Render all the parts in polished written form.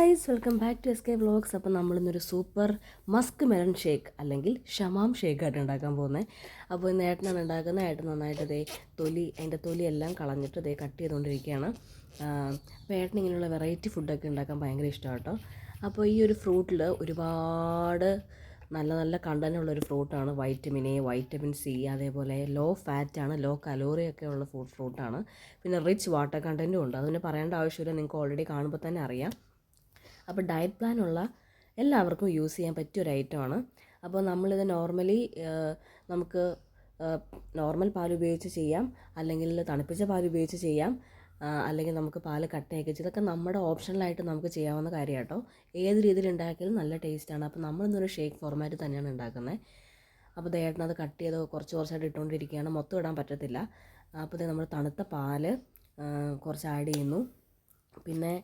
Guys, welcome back to S K vlogs. അപ്പോൾ നമ്മളിന്നൊരു super musk melon shake അല്ലെങ്കിൽ ഷമാം ഷേക്കായിട്ട് ഉണ്ടാക്കാൻ പോകുന്നത്. അപ്പോൾ ഇന്ന് ഏട്ടനാണ് ഉണ്ടാക്കുന്നത്. ഏട്ടൻ നന്നായിട്ട് അതിൻ്റെ തൊലിയെല്ലാം കളഞ്ഞിട്ട് കട്ട് ചെയ്തുകൊണ്ടിരിക്കുകയാണ്. അപ്പോൾ ഏട്ടൻ ഇങ്ങനെയുള്ള വെറൈറ്റി ഫുഡൊക്കെ ഉണ്ടാക്കാൻ ഭയങ്കര ഇഷ്ടമാണ് കേട്ടോ. അപ്പോൾ ഈ ഒരു ഫ്രൂട്ടിൽ ഒരുപാട് നല്ല നല്ല കണ്ടൻറ്റുള്ളൊരു ഫ്രൂട്ടാണ്. വൈറ്റമിൻ എ, വൈറ്റമിൻ സി, അതേപോലെ ലോ ഫാറ്റാണ്, ലോ കലോറിയൊക്കെ ഉള്ള ഫ്രൂട്ടാണ്. പിന്നെ റിച്ച് വാട്ടർ കണ്ടൻറ്റും ഉണ്ട്. അതിന് പറയേണ്ട ആവശ്യമില്ല, നിങ്ങൾക്ക് ഓൾറെഡി കാണുമ്പോൾ തന്നെ അറിയാം. അപ്പോൾ ഡയറ്റ് പ്ലാനുള്ള എല്ലാവർക്കും യൂസ് ചെയ്യാൻ പറ്റിയൊരു ഐറ്റമാണ്. അപ്പോൾ നമ്മളിത് നോർമലി നമുക്ക് നോർമൽ പാൽ ഉപയോഗിച്ച് ചെയ്യാം, അല്ലെങ്കിൽ തണുപ്പിച്ച പാൽ ഉപയോഗിച്ച് ചെയ്യാം, അല്ലെങ്കിൽ നമുക്ക് പാൽ കട്ടയൊക്കെ ചെയ്ത്, ഇതൊക്കെ നമ്മുടെ ഓപ്ഷണലായിട്ട് നമുക്ക് ചെയ്യാവുന്ന കാര്യം കേട്ടോ. ഏത് രീതിയിൽ ഉണ്ടാക്കിയാലും നല്ല ടേസ്റ്റാണ്. അപ്പോൾ നമ്മളിന്നൊരു ഷേക്ക് ഫോർമാറ്റ് തന്നെയാണ് ഉണ്ടാക്കുന്നത്. അപ്പോൾ ഏട്ടനത് കട്ട് ചെയ്ത് കുറച്ചായിട്ട് ഇട്ടുകൊണ്ടിരിക്കുകയാണ്. മൊത്തം ഇടാൻ പറ്റത്തില്ല. അപ്പോൾ നമ്മൾ തണുത്ത പാൽ കുറച്ച് ആഡ് ചെയ്യുന്നു. പിന്നെ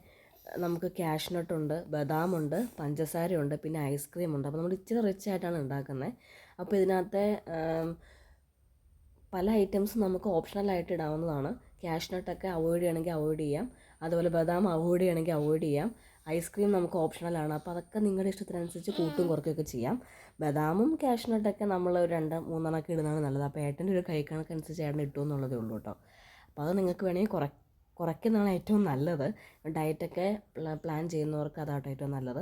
നമുക്ക് കാഷ്നട്ടുണ്ട്, ബദാമുണ്ട്, പഞ്ചസാരയുണ്ട്, പിന്നെ ഐസ്ക്രീമുണ്ട്. അപ്പോൾ നമ്മൾ ഇച്ചിരി റിച്ച് ആയിട്ടാണ് ഉണ്ടാക്കുന്നത്. അപ്പോൾ ഇതിനകത്തെ പല ഐറ്റംസും നമുക്ക് ഓപ്ഷണലായിട്ട് ഇടാവുന്നതാണ്. കാഷ്നട്ടൊക്കെ അവോയ്ഡ് ചെയ്യണമെങ്കിൽ അവോയ്ഡ് ചെയ്യാം, അതുപോലെ ബദാം അവോയ്ഡ് ചെയ്യണമെങ്കിൽ അവോയ്ഡ് ചെയ്യാം. ഐസ്ക്രീം നമുക്ക് ഓപ്ഷണലാണ്. അപ്പോൾ അതൊക്കെ നിങ്ങളുടെ ഇഷ്ടത്തിനനുസരിച്ച് കൂട്ടും കുറയ്ക്കുകയൊക്കെ ചെയ്യാം. ബദാമും കാഷ്നട്ടൊക്കെ നമ്മൾ 2-3 ഇടുന്നതാണ് നല്ലത്. അപ്പോൾ ഏട്ടൻ്റെ ഒരു കൈക്കണക്കനുസരിച്ച് ഏട്ടൻ ഇട്ടു എന്നുള്ളതേ ഉള്ളൂ കേട്ടോ. അപ്പോൾ അത് നിങ്ങൾക്ക് വേണമെങ്കിൽ കുറയ്ക്കുന്നതാണ് ഏറ്റവും നല്ലത്. ഡയറ്റൊക്കെ പ്ലാൻ ചെയ്യുന്നവർക്ക് അതാട്ടോ ഏറ്റവും നല്ലത്.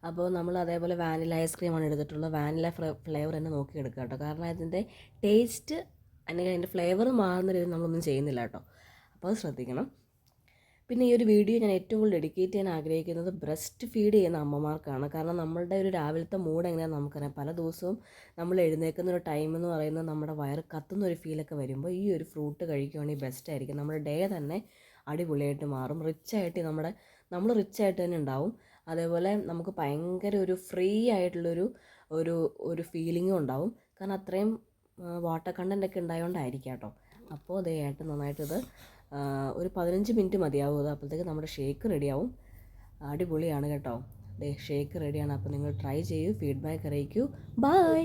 അപ്പോൾ നമ്മൾ അതേപോലെ വാനില ഐസ്ക്രീമാണ് എടുത്തിട്ടുള്ളത്. വാനില ഫ്ലേവർ തന്നെ നോക്കിയെടുക്കുക കേട്ടോ. കാരണം അതിൻ്റെ ടേസ്റ്റ് അല്ലെങ്കിൽ അതിൻ്റെ ഫ്ലേവർ മാറുന്ന രീതിയിൽ നമ്മളൊന്നും ചെയ്യുന്നില്ല കേട്ടോ. അപ്പോൾ അത് ശ്രദ്ധിക്കണം. പിന്നെ ഈ ഒരു വീഡിയോ ഞാൻ ഏറ്റവും കൂടുതൽ ഡെഡിക്കേറ്റ് ചെയ്യാൻ ആഗ്രഹിക്കുന്നത് ബ്രസ്റ്റ് ഫീഡ് ചെയ്യുന്ന അമ്മമാർക്കാണ്. കാരണം നമ്മളുടെ ഒരു രാവിലത്തെ മൂഡ് എങ്ങനെയാണെന്ന് നമുക്കറിയാം. പല ദിവസവും നമ്മൾ എഴുന്നേൽക്കുന്ന ഒരു ടൈം എന്ന് പറയുന്നത് നമ്മുടെ വയറ് കത്തുന്ന ഒരു ഫീലൊക്കെ വരുമ്പോൾ ഈ ഒരു ഫ്രൂട്ട് കഴിക്കുകയാണെങ്കിൽ ബെസ്റ്റ് ആയിരിക്കും. നമ്മുടെ ഡേ തന്നെ അടിപൊളിയായിട്ട് മാറും. റിച്ചായിട്ട് നമ്മൾ റിച്ചായിട്ട് തന്നെ ഉണ്ടാവും. അതേപോലെ നമുക്ക് ഭയങ്കര ഒരു ഫ്രീ ആയിട്ടുള്ളൊരു ഒരു ഫീലിങ്ങും ഉണ്ടാവും. കാരണം അത്രയും വാട്ടർ കണ്ടൻ്റൊക്കെ ഉണ്ടായതുകൊണ്ടായിരിക്കാം കേട്ടോ. അപ്പോൾ ഏട്ടൻ നന്നായിട്ടിത് ഒരു 15 മിനിറ്റ് മതിയാവും. അത് അപ്പോഴത്തേക്ക് നമ്മുടെ ഷേക്ക് റെഡിയാവും. അടിപൊളിയാണ് കേട്ടോ. ഷേക്ക് റെഡിയാണ്. അപ്പോൾ നിങ്ങൾ ട്രൈ ചെയ്യൂ, ഫീഡ്ബാക്ക് അറിയിക്കൂ. ബൈ.